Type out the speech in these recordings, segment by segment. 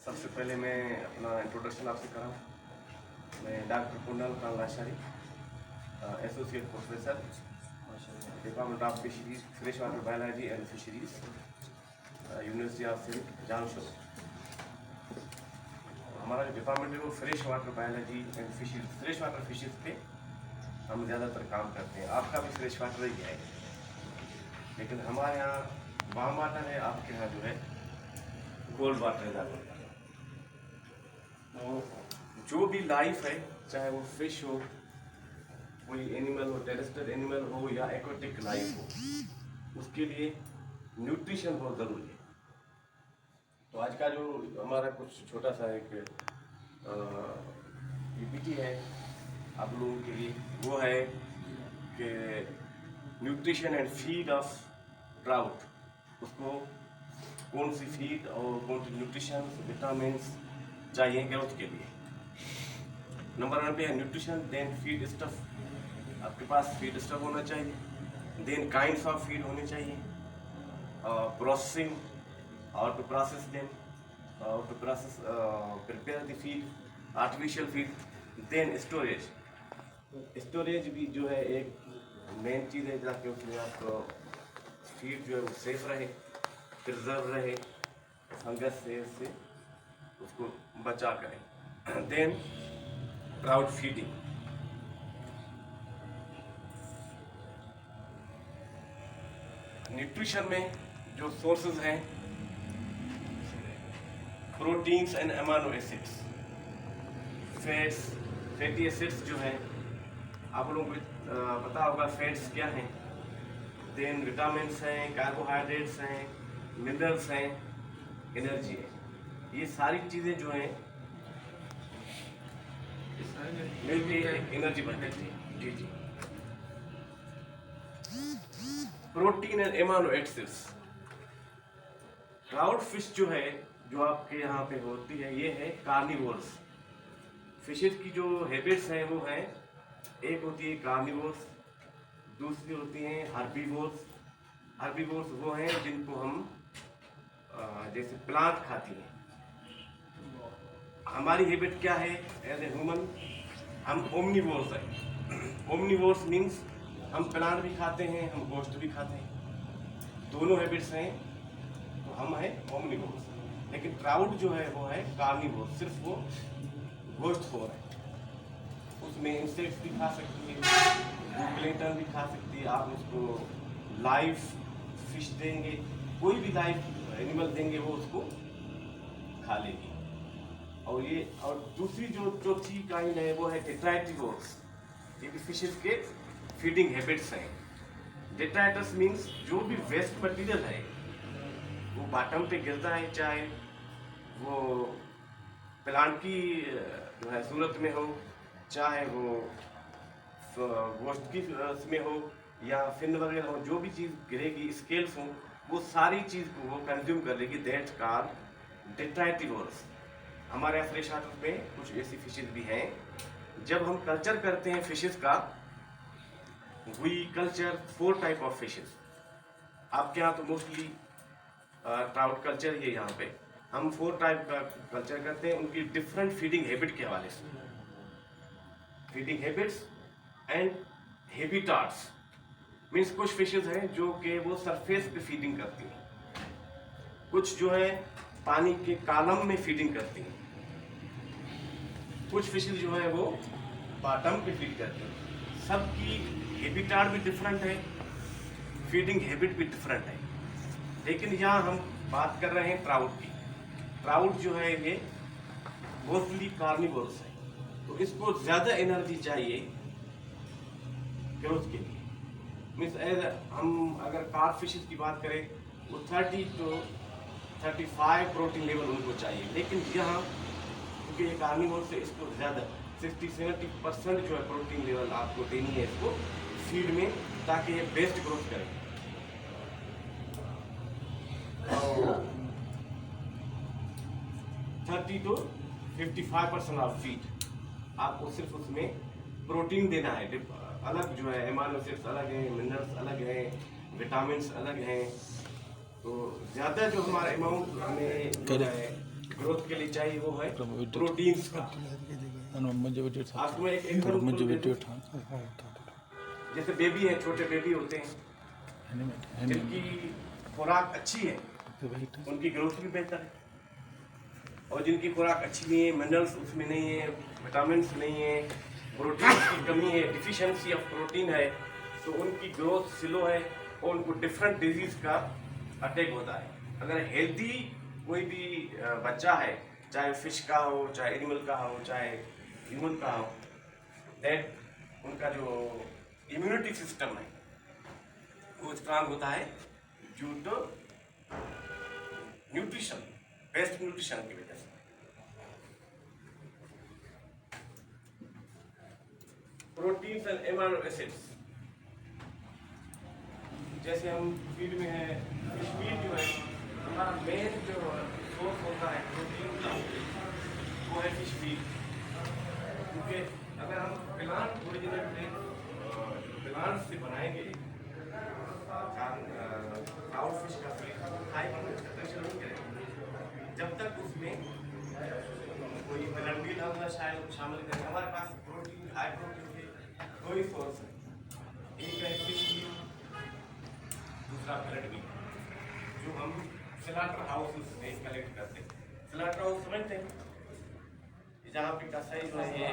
सबसे पहले मैं अपना इंट्रोडक्शन आपसे कराऊँ। मैं doctor Kundal Khan Lashari, associate professor, department of fisheries, fresh water biology and fisheries, university of Sindh, Jamshoro. हमारा जो डिपार्टमेंट है वो fresh water biology and fisheries, fresh water fishes पे हम ज़्यादातर काम करते हैं। आपका भी फ्रेश वाटर ही है, लेकिन हमारे यहाँ वार्म वाटर है, आपके यहाँ जो है कोल्ड वाटर है ज़्यादा। तो जो भी लाइफ है, चाहे वो फिश हो, कोई एनिमल हो, टेरेस्ट्रियल एनिमल हो या एक्वाटिक लाइफ हो, उसके लिए न्यूट्रिशन बहुत ज़रूरी है। तो आज का जो हमारा कुछ छोटा सा एक पीपीटी है आप लोगों के लिए, वो है कि nutrition and feed of trout. उसको कौन सी फीड और कौन सी न्यूट्रिशन, विटामिन चाहिए ग्रोथ के लिए। नंबर 1 पे है न्यूट्रिशन, देन फीड स्टफ। आपके पास फीड स्टफ होना चाहिए, देन काइंड्स ऑफ फीड होने चाहिए, प्रोसेसिंग, और to process them, to process prepare the feed, artificial feed, then storage. Storage भी जो है एक मेन चीज़ है, ताकि उसमें आपको फीड जो है वो सेफ रहे, प्रिजर्व रहे, फंगस से उससे उसको बचा करें। Then trout feeding. न्यूट्रिशन में जो सोर्सेज हैं, proteins and amino acids, fats, fatty acids जो हैं, आप लोगों को पता होगा फैट्स क्या हैं। देन विटामिन्स हैं, कार्बोहाइड्रेट्स हैं, मिनरल्स हैं, एनर्जी है। ये सारी चीज़ें जो हैं मिलके एनर्जी बन जाती है। जी जी। Protein and amino acids. Trout fish जो है, जो आपके यहाँ पे होती है, ये है कार्निवोर्स। फिशेज की जो हैबिट्स हैं वो हैं, एक होती है कार्निवोर्स, दूसरी होती हैं हर्बीवोर्स। हर्बीवोर्स वो हैं जिनको हम जैसे प्लांट खाती हैं। हमारी हैबिट क्या है एज ए ह्यूमन, हम ओमनिवोर्स हैं। ओमनिवोर्स मीन्स हम प्लांट भी खाते हैं, हम गोश्त भी खाते हैं, दोनों हैबिट्स हैं, तो हम हैं ओमनिवोर्स। लेकिन ट्राउट जो है वो है कार्निवोर्स, सिर्फ वो गोश्त खा रहा है। उसमें इंसेक्ट्स भी खा सकती है, प्लेंटन भी खा सकती है। आप उसको लाइव फिश देंगे, कोई भी लाइव एनिमल देंगे, वो उसको खा लेगी। और दूसरी जो चौथी काइंड है वो है डेट्राइटिवोर्स। ये भी फिशेज के फीडिंग हैबिट्स हैं। डेट्राइटस मीन्स जो भी वेस्ट मटेरियल है वो बॉटम पे गिरता है, चाहे वो प्लांट की जो है सूरत में हो, चाहे वो गोश्त की में हो या फिन वगैरह हो, जो भी चीज़ गिरेगी, स्केल्स हो, वो सारी चीज़ को वो कंज्यूम कर लेगी। That's called detritivores. हमारे यहाँ फ्रेश वाटर में कुछ ऐसी फिशेज भी हैं। जब हम कल्चर करते हैं फिशेज का, we culture 4 type of fishes. आपके यहाँ तो मोस्टली ट्राउट कल्चर ही है। यहाँ पे हम 4 टाइप का कल्चर करते हैं, उनकी डिफरेंट फीडिंग हैबिट के हवाले से। Feeding habits and habitats means कुछ फिशेज हैं जो कि वो सरफेस पे फीडिंग करती हैं, कुछ जो है पानी के कॉलम में फीडिंग करती हैं, कुछ फिशेज जो है वो बॉटम पे फीड करती हैं। सबकी हैबिटाट भी डिफरेंट है, फीडिंग हैबिट भी डिफरेंट है। लेकिन यहाँ हम बात कर रहे हैं ट्राउट की। ट्राउट जो है ये मोस्टली कार्निवोरस है, तो इसको ज़्यादा एनर्जी चाहिए ग्रोथ के लिए। मीन्स एज हम अगर कार्प फिशेज की बात करें, वो 30 to 35 प्रोटीन लेवल उनको चाहिए। लेकिन यहाँ क्योंकि ये कार्निवोर से इसको ज़्यादा 60-70% जो है प्रोटीन लेवल आपको देनी है इसको फीड में, ताकि ये बेस्ट ग्रोथ करे। 30 to 55% ऑफ फीड आपको सिर्फ उसमें प्रोटीन देना है। अलग जो है एमाइनो एसिड्स अलग हैं, मिनरल्स अलग हैं, विटामिन्स अलग हैं। तो ज़्यादा जो हमारा अमाउंट हमें जो है ग्रोथ के लिए चाहिए वो है प्रोटीन्स का। आपको मैं एक एग्जांपल देता हूं। जैसे बेबी है, छोटे बेबी होते हैं जिनकी खुराक अच्छी है उनकी ग्रोथ भी बेहतर है, और जिनकी खुराक अच्छी नहीं है, मिनरल्स उसमें नहीं है, विटामिन नहीं है, प्रोटीन की कमी है, डिफिशियंसी ऑफ प्रोटीन है, तो उनकी ग्रोथ स्लो है और उनको डिफरेंट डिजीज का अटैक होता है। अगर हेल्दी कोई भी बच्चा है, चाहे फिश का हो, चाहे एनिमल का हो, चाहे ह्यूमन का हो, दैट उनका जो इम्यूनिटी सिस्टम है वो स्ट्रांग होता है due to nutrition, best nutrition की वजह से। प्रोटीन्स एंड एमिनो एसिड्स, जैसे हम फीड में है, फीड जो है हमारा मेन जो सोर्स होता है प्रोटीन का वो है फिश फीड। क्योंकि अगर हम प्लांट ओरिजिनल प्लांट से बनाएंगे काउ फिश का फीड हाई कंसंट्रेशन नहीं करेंगे जब तक उसमें कोई मिनरल हमला शामिल करें। हमारे पास प्रोटीन, हाई प्रोटीन के दो ही सोर्स है, एक है फिश फीड, दूसरा ब्लड भी, जो हम स्लॉटर हाउस से कलेक्ट करते हैं। स्लॉटर हाउस समझते हैं, जहाँ पे कसाई जो है ये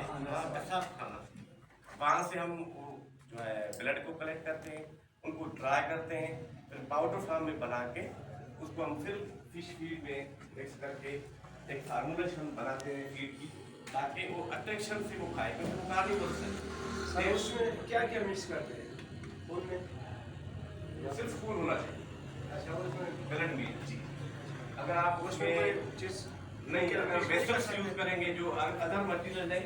कसाई खाना, वहाँ से हम वो जो है ब्लड को कलेक्ट करते हैं, उनको ड्राई करते हैं, फिर पाउडर फॉर्म में बना के उसको हम फिर फिश फीड में मिक्स करके एक फार्मूलेशन बनाते हैं फीड की, ताकि वो अट्रैक्शन से वो खाए, क्योंकि वो कार्निवोरस है। उसमें क्या क्या मिक्स करते हैं? फूल में सिर्फ फूल होना चाहिए। अच्छा, उसमें ब्लड में जी, अगर आप उसमें कोई चीज नहीं, अगर वेसल्स यूज करेंगे जो अदर मटेरियल है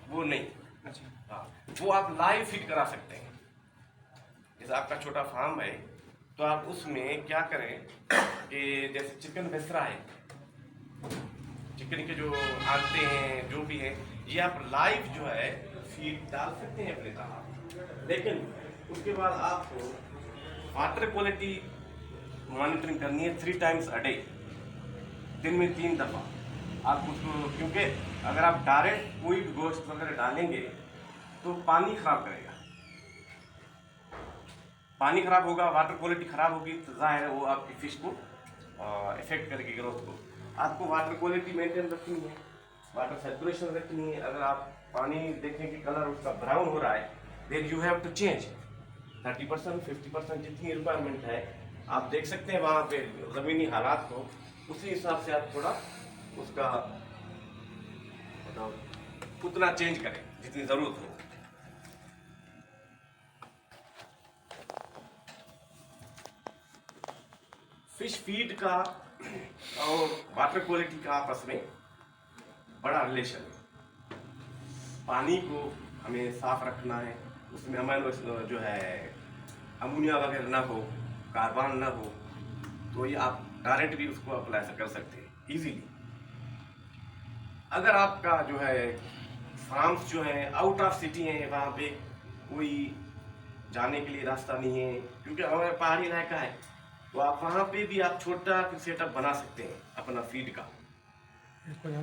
वो नहीं। अच्छा, हाँ, वो आप लाइव फीड करा सकते हैं। जैसे आपका छोटा फार्म है तो आप उसमें क्या करें कि जैसे चिकन वेसरा है, चिकन के जो आते हैं जो भी है, ये आप लाइव जो है फीड डाल सकते हैं अपने तालाब, लेकिन उसके बाद आपको वाटर क्वालिटी मॉनिटरिंग करनी है 3 टाइम्स अ डे, दिन में 3 दफ़ा आप उसको, क्योंकि अगर आप डायरेक्ट कोई भी गोश्त वगैरह डालेंगे तो पानी खराब करेगा, पानी खराब होगा, वाटर क्वालिटी खराब होगी, तो जाहिर है वो आपकी फिश को इफेक्ट करेगी, ग्रोथ को। आपको वाटर क्वालिटी मेंटेन रखनी है, वाटर सर्कुलेशन रखनी है। अगर आप पानी देखें कि कलर उसका ब्राउन हो रहा है, then you have to change 30%, 50% जितनी रिक्वायरमेंट है आप देख सकते हैं वहाँ पे ज़मीनी हालात को, उसी हिसाब से आप थोड़ा उसका उतना चेंज करें जितनी ज़रूरत हो। फिश फीड का और वाटर क्वालिटी का आपस में बड़ा रिलेशन है। पानी को हमें साफ रखना है, उसमें अमीनो जो है अमोनिया वगैरह ना हो, कार्बन ना हो, तो ये आप डायरेक्ट भी उसको अप्लाई कर सकते हैं इजीली। अगर आपका जो है फार्म्स जो है आउट ऑफ सिटी है, वहाँ पे कोई जाने के लिए रास्ता नहीं है, क्योंकि हमारा पहाड़ी इलाका है, तो आप वहाँ पे भी आप छोटा सेटअप बना सकते हैं अपना फीड का,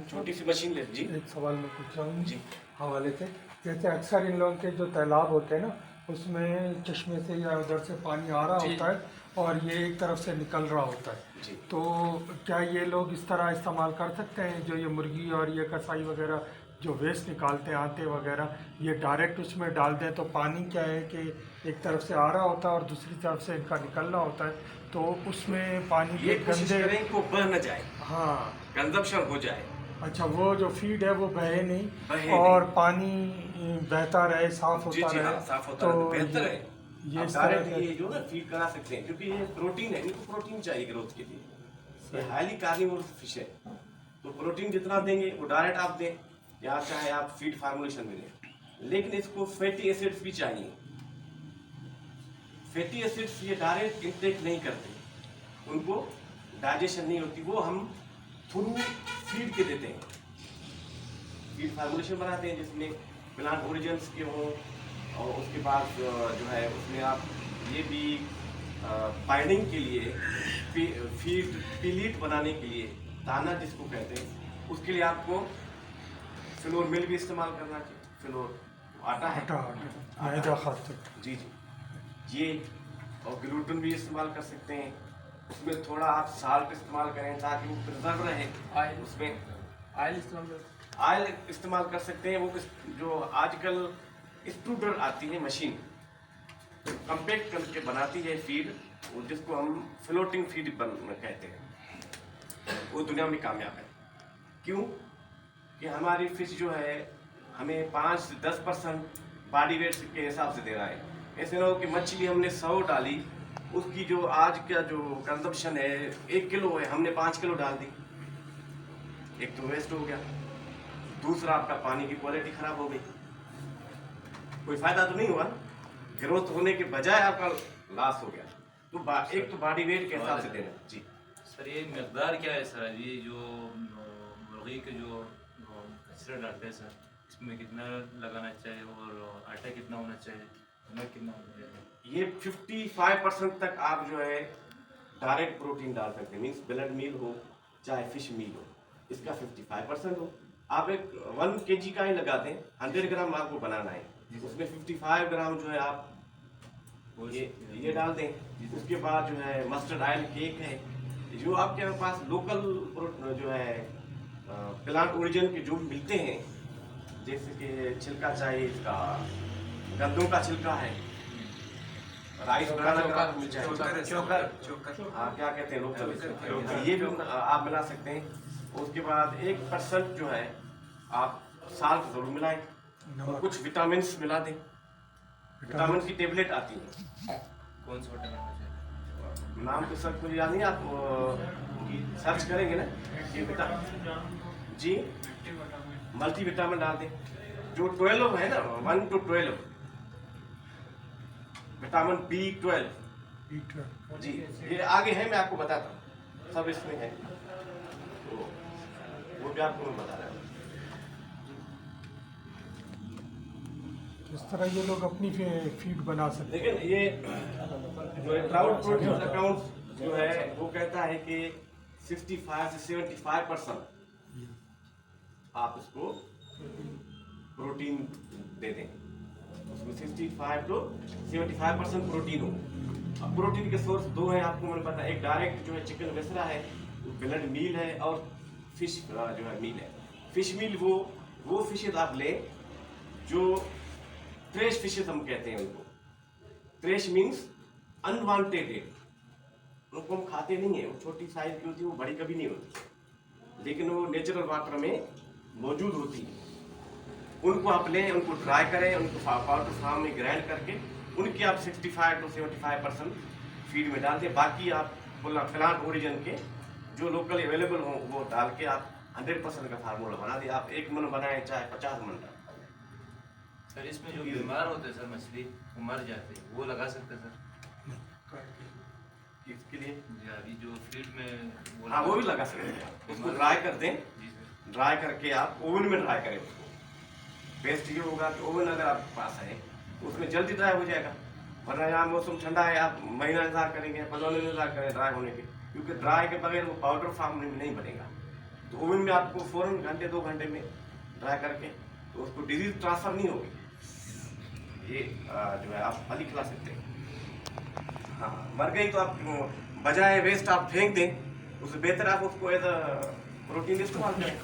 छोटी सी मशीन ले। जी, एक सवाल मैं पूछ रहा हूँ जी, हवाले से, जैसे अक्सर इन लोगों के जो तालाब होते हैं ना, उसमें चश्मे से या उधर से पानी आ रहा होता है और ये एक तरफ से निकल रहा होता है, जी। तो क्या ये लोग इस तरह इस्तेमाल कर सकते हैं, जो ये मुर्गी और ये कसाई वगैरह जो वेस्ट निकालते हैं आटे वगैरह, ये डायरेक्ट उसमें डाल दें तो पानी क्या है कि एक तरफ से आ रहा होता है और दूसरी तरफ से इनका निकलना होता है, तो उसमें पानी ये के कोशिश गंदे, करें को बह न जाए, हाँ, कंजप्शन हो जाए। अच्छा, वो जो फीड है वो बहे नहीं बहे और नहीं। पानी बहता रहे, साफ जी होता जी, रहे, हाँ, साफ होता तो है तो बेहतर है। ये आप इस तरह डायरेक्ट के ये जो ना फीड करा सकते हैं, क्योंकि ये प्रोटीन है, इनको प्रोटीन चाहिए ग्रोथ के लिए, ये हाईली कार्निवोरस फिश है, तो प्रोटीन जितना देंगे वो डायरेक्ट आप दें या चाहे आप फीड फार्मूलेशन में दें, लेकिन इसको फैटी एसिड्स भी चाहिए। फैटी एसिड्स ये डायरेक्ट इंटेक नहीं करते, उनको डाइजेशन नहीं होती, वो हम थ्रू फीड के देते हैं। फीड फार्मूलेशन बनाते हैं जिसमें प्लांट ओरिजिन्स के हों, और उसके बाद जो है उसमें आप ये भी बाइंडिंग के लिए फीड पिलीट बनाने के लिए, दाना जिसको कहते हैं, उसके लिए आपको फ्लोर मिल भी इस्तेमाल करना चाहिए। फ्लोर आटा है, आटा मैदा खास तौर जी जी, ये और ग्लूटेन भी इस्तेमाल कर सकते हैं। उसमें थोड़ा आप साल्ट इस्तेमाल करें ताकि वो प्रिजर्व रहे। ऑयल उसमें ऑयल इस्तेमाल ऑयल इस्तेमाल कर सकते हैं। वो जो आजकल स्ट्रूडर आती है मशीन, तो कंपैक्ट करके बनाती है फीड, वो जिसको हम फ्लोटिंग फीड कहते हैं, वो दुनिया में कामयाब है। क्यों कि हमारी फिश जो है हमें 5 से 10% बॉडी वेट के हिसाब से दे रहा है। ऐसे ना हो कि मछली हमने 100 डाली, उसकी जो आज का जो कंजम्पशन है 1 किलो है, हमने 5 किलो डाल दी, एक तो वेस्ट हो गया, दूसरा आपका पानी की क्वालिटी खराब हो गई, कोई फायदा तो नहीं हुआ। ग्रोथ होने के बजाय आपका लॉस हो गया। तो एक तो बॉडी वेट के हिसाब से देना जी। सर ये मकदार क्या है सर, ये जो मुर्गी के जो कचरा डालते हैं सर, इसमें कितना लगाना चाहिए और आटा कितना होना चाहिए, नमक कितना होना चाहिए? ये 55% तक आप जो है डायरेक्ट प्रोटीन डाल सकते हैं, मीन्स ब्लड मील हो चाहे फिश मील हो, इसका 55% हो। आप एक 1 kg का ही लगा दें, 100 ग्राम आपको बनाना है, उसमें 55 ग्राम जो है आप ये डाल दें। उसके बाद जो है मस्टर्ड ऑयल केक है, जो आपके पास लोकल जो है प्लांट ओरिजिन के जो मिलते हैं, जैसे कि छिलका चाहिए इसका, गंदों का छिलका है, राइस बनाना का चोकर, हाँ क्या कहते हैं लोग, ये भी आप मिला सकते हैं। उसके बाद 1% जो है आप साल्ट जरूर मिलाएं और कुछ विटामिन मिला दें। विटामिन की टेबलेट आती है, कौन सा होटल होना चाहिए? नाम तो सर मुझे याद नहीं, आप सर्च करेंगे ना ये जी, मल्टी विटामिन डाल दें। जो 12 है ना, 1 to 12 विटामिन B12 जी, ये आगे है, मैं आपको बताता हूँ, सब इसमें है, तो वो भी आपको मैं बता रहा हूँ। इस तरह ये लोग अपनी फीड बना सकते हैं। लेकिन ये जो ट्राउट प्रोटीन अकाउंट जो है वो कहता है कि 65 से 75% आप इसको प्रोटीन दे दें, उसमें 65 to 75% प्रोटीन हो। अब प्रोटीन के सोर्स दो हैं आपको मैंने बताया, एक डायरेक्ट जो है चिकन वेसरा है, ब्लड मील है, और फिश जो है मील है। फिश मील वो फिशेज आप लें जो ट्रेश फिशेज हम कहते हैं उनको। ट्रेश मीन्स अनवांटेड है, उनको हम खाते नहीं है, वो छोटी साइज की होती है, वो बड़ी कभी नहीं होती, लेकिन वो नेचुरल वाटर में मौजूद होती है। उनको आप लें, उनको ड्राई करें, उनको पाउडर फार्म में ग्राइंड करके उनकी आप 65 to 75% फीड में डाल दें। बाकी आप प्लांट ओरिजिन के जो लोकल अवेलेबल हों वो डाल के आप 100% का फार्मूला बना दें। आप 1 मन बनाएं चाहे 50 मन डालें। सर इसमें जो बीमार होते हैं सर मछली, वो मर जाते हैं, वो लगा सकते हैं सर? इसके लिए जी अभी जो फीड में हाँ वो भी लगा सकते हैं। उसको ड्राई कर दें, जी सर। ड्राई करके आप ओवन में ड्राई करें उसको। बेस्ट ये होगा कि ओवन अगर आपके पास है तो उसमें जल्दी ड्राई हो जाएगा, वरना यहाँ मौसम ठंडा है, आप महीना इंतजार करेंगे, 15 दिन इंतजार करें ड्राई होने के, क्योंकि ड्राई के बगैर वो पाउडर फॉर्म में नहीं बनेगा। तो ओवन में आपको फौरन घंटे 2 घंटे में ड्राई करके, तो उसको डिजीज ट्रांसफर नहीं होगी। ये जो है आप फली खिला सकते हैं। हाँ मर गई तो आप बजाय वेस्ट आप फेंक दें, उससे बेहतर आप उसको एज अ प्रोटीन इस्तेमाल करें,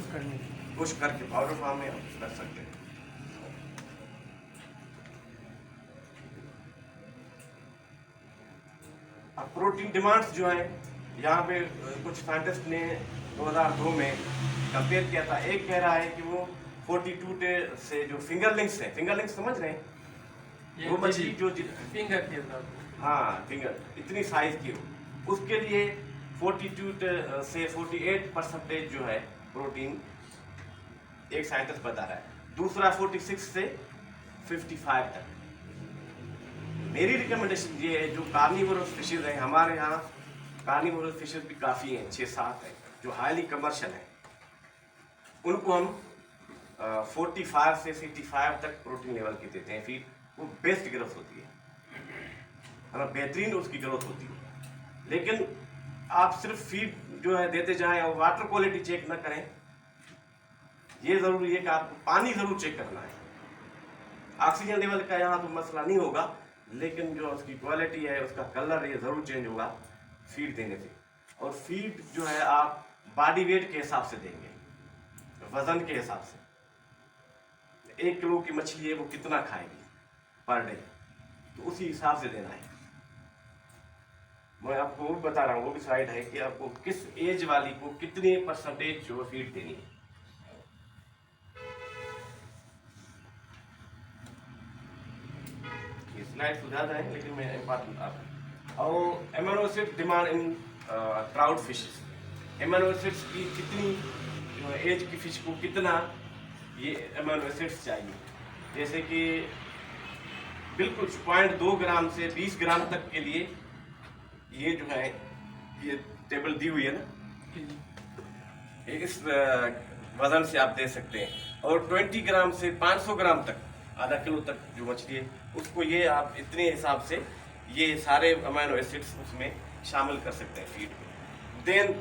कुछ करके पाउडर फॉर्म में आप कर सकते हैं। अब प्रोटीन डिमांड्स जो है यहाँ पे कुछ साइंटिस्ट ने 2002 में कंपेयर किया था। एक कह रहा है कि वो 42 से जो फिंगरलिंग्स है, फिंगरलिंग्स समझ रहे हैं, वो मछली जो फिंगर के अंदर, हाँ फिंगर इतनी साइज की हो, उसके लिए 42 से 48% जो है प्रोटीन एक साइंटिस्ट बता रहा है, दूसरा 46 से 55 तक। मेरी रिकमेंडेशन ये है, जो कार्निवोरस फिशेज हैं हमारे यहाँ, कार्निवोरस फिशेज भी काफ़ी हैं, 6-7 हैं जो हाईली कमर्शियल हैं, उनको हम 45 से 65 तक प्रोटीन लेवल की देते हैं फीड। वो बेस्ट ग्रोथ होती है ना, बेहतरीन उसकी ग्रोथ होती है। लेकिन आप सिर्फ फीड जो है देते जाएं और वाटर क्वालिटी चेक ना करें। ये जरूरी है कि आपको पानी जरूर चेक करना है। ऑक्सीजन लेवल का यहाँ तो मसला नहीं होगा, लेकिन जो उसकी क्वालिटी है, उसका कलर, ये जरूर चेंज होगा फीड देने से। और फीड जो है आप बॉडी वेट के हिसाब से देंगे, वजन के हिसाब से। 1 किलो की मछली है, वो कितना खाएगी पर डे, तो उसी हिसाब से देना है। मैं आपको वो बता रहा हूँ, वो भी स्लाइड है कि आपको किस एज वाली को कितनी परसेंटेज जो फीड देनी है। स्लाइड तो ज़्यादा है, लेकिन मैं इंपॉर्टेंट आता हूँ। और amino acid demand in trout fishes, amino acids की कितनी एज की फिश को कितना ये एमिनो एसिड्स चाहिए। जैसे कि बिल्कुल 0.2 ग्राम से 20 ग्राम तक के लिए ये जो है, ये टेबल दी हुई है ना, इस वजन से आप दे सकते हैं। और 20 ग्राम से 500 ग्राम तक, आधा किलो तक जो मछली है, उसको ये आप इतने हिसाब से ये सारे अमीनो एसिड्स उसमें शामिल कर सकते हैं फीड में। देन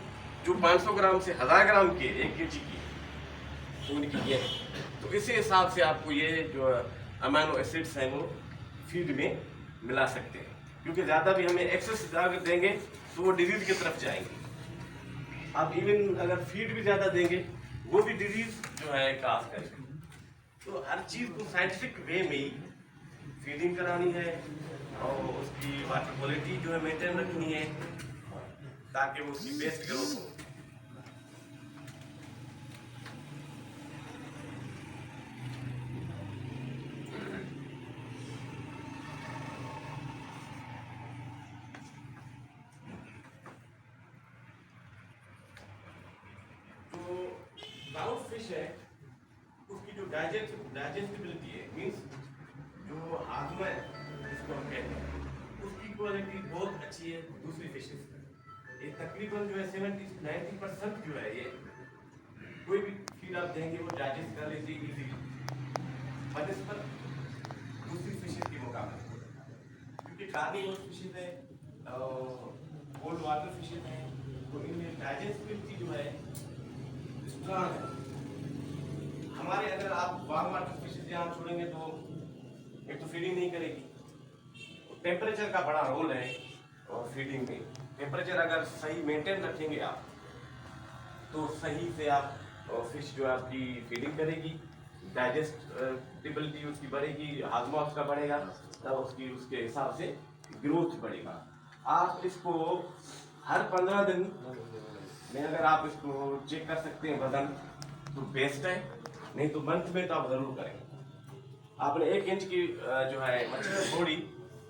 जो 500 ग्राम से 1000 ग्राम के 1 kg की तो उनकी ये है, तो इसी हिसाब से आपको ये जो अमीनो एसिड्स हैं वो फीड में मिला सकते हैं। क्योंकि ज़्यादा भी हमें एक्सेस अगर देंगे तो वो डिजीज़ की तरफ जाएंगे। आप इवन अगर फीड भी ज़्यादा देंगे, वो भी डिजीज़ जो है काज करेगा। तो हर चीज़ को साइंटिफिक वे में ही फीडिंग करानी है और उसकी वाटर क्वालिटी जो है मेंटेन रखनी है, ताकि वो उसकी बेस्ट ग्रोथ हो। तो ट्राउट फिश है, उसकी जो डाइजेस्टिबिलिटी है, मीन्स जो हाजमा है जिसको हम कहते हैं, उसकी क्वालिटी बहुत अच्छी है दूसरी फिशेस से। ये तकरीबन जो है 70-90% जो है, ये कोई भी फीड आप देंगे वो डाइजेस्ट कर लेती है इजीली, पर दूसरी फिशेस के मुकाबले, क्योंकि कार्निवोरस फिशेस है, कोल्ड वाटर फिशेस है, तो इनमें डाइजेस्टिबिलिटी जो है स्ट्रांग है। हमारे अगर आप वार्म वाटर फिशेस यहाँ छोड़ेंगे तो एक तो फीडिंग नहीं करेगी। तो टेम्परेचर का बड़ा रोल है और फीडिंग में। टेम्परेचर अगर सही मेंटेन रखेंगे आप, तो सही से आप फिश जो है आपकी फीडिंग करेगी, डाइजेस्टिबिलिटी उसकी बढ़ेगी, हाजमा उसका बढ़ेगा, तब उसके हिसाब से ग्रोथ बढ़ेगा। आप इसको हर 15 दिन में अगर आप इसको चेक कर सकते हैं वजन, तो बेस्ट है। नहीं तो मंथ में तो आप जरूर करें। आपने 1 इंच की जो है मछली छोड़ी,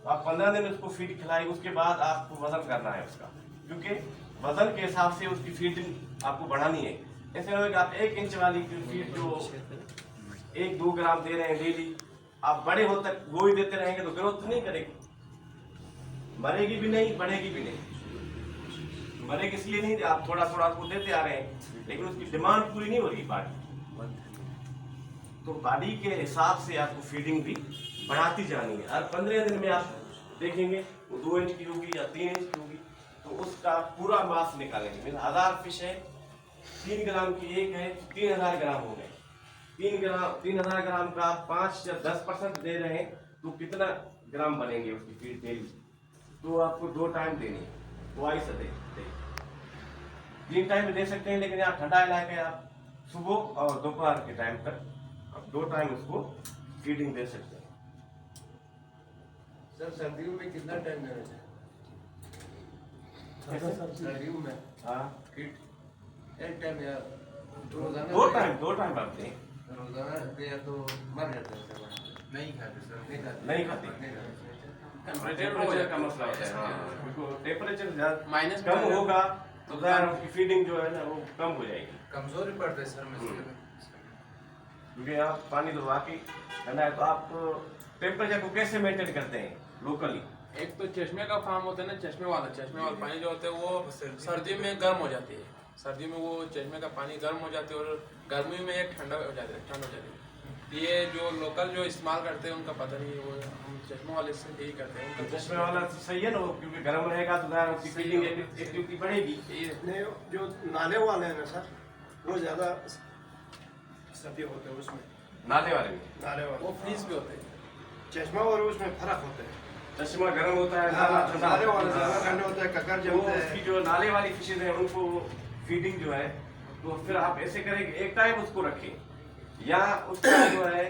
आप 15 दिन उसको फीड खिलाई, उसके बाद आपको वजन करना है उसका, क्योंकि वजन के हिसाब से उसकी फीडिंग आपको बढ़ानी है। ऐसे नहीं कि आप 1 इंच वाली फीड जो 1-2 ग्राम दे रहे हैं डेली, आप बड़े हो तक वो ही देते रहेंगे तो ग्रोथ तो नहीं करेगी, मरेगी भी नहीं, बढ़ेगी भी नहीं। मरेगी इसलिए नहीं, आप थोड़ा थोड़ा आपको देते आ रहे हैं, लेकिन उसकी डिमांड पूरी नहीं हो रही बॉडी। तो बॉडी के हिसाब से आपको फीडिंग भी बढ़ाती जानी है। हर 15 दिन में आप देखेंगे वो 2 इंच की होगी या 3 इंच की होगी, तो उसका पूरा मास निकालेंगे। 1000 फिश है, 3 ग्राम की एक है, 3000 ग्राम हो गए। 3000 ग्राम का आप 5 या 10% दे रहे हैं, तो कितना ग्राम बनेंगे उसकी फीड डेली? तो आपको 2 टाइम देनी है, ट्वाइस अ डे। 3 टाइम दे सकते हैं, लेकिन यहाँ ठंडा इलाका है, आप सुबह और दोपहर के टाइम तक 2 टाइम उसको फीडिंग दे सकते हैं। सर सर्दियों में कितना टाइम देना चाहिए? सर्दियों में हाँ, फीड 1 टाइम या रोजाना? 2 टाइम आप दें। रोजाना दे या तो मर जाते हैं सर? नहीं खाते सर, नहीं खाते। टेम्परेचर का मसला होता है। हाँ, टेम्परेचर माइनस कम होगा तो उसकी फीडिंग जो है ना वो कम हो जाएगी, कमजोर ही पड़ते हैं सर मछली में। क्योंकि आप पानी तो वाकई ठंडा है। तो आप टेम्परेचर को कैसे मेंटेन करते हैं लोकली? एक तो चश्मे का फार्म होता है ना, चश्मे वाला पानी जो होता है वो सर्दी में गर्म हो जाती है। सर्दी में वो चश्मे का पानी गर्म हो जाती है और गर्मी में एक ठंड हो जाती है। ये जो लोकल जो इस्तेमाल करते हैं उनका पता नहीं है, वो हम चश्मे वाले से यही करते हैं तो उनका चश्मे वाला सही है ना वो, क्योंकि गर्म रहेगा तो ज़्यादा उसकी फीलिंग एक्टिविटी बढ़ेगी। ये नहीं, जो नाले वाले हैं ना सर, वो ज़्यादा सभी होते हैं उसमें, नाले वाले में नाले वो वाले। फ्रीज भी होते हैं। चश्मा और उसमें फर्क होता है। चश्मा गर्म होता है, हाँ, नाला ठंडा नाले वाले होता है। ज़्यादा ठंडे होते हैं, ककर जो जमते उसकी हैं। जो नाले वाली फिशेज है उनको फीडिंग जो है, तो फिर आप ऐसे करें कि एक टाइम उसको रखें, या उसका जो है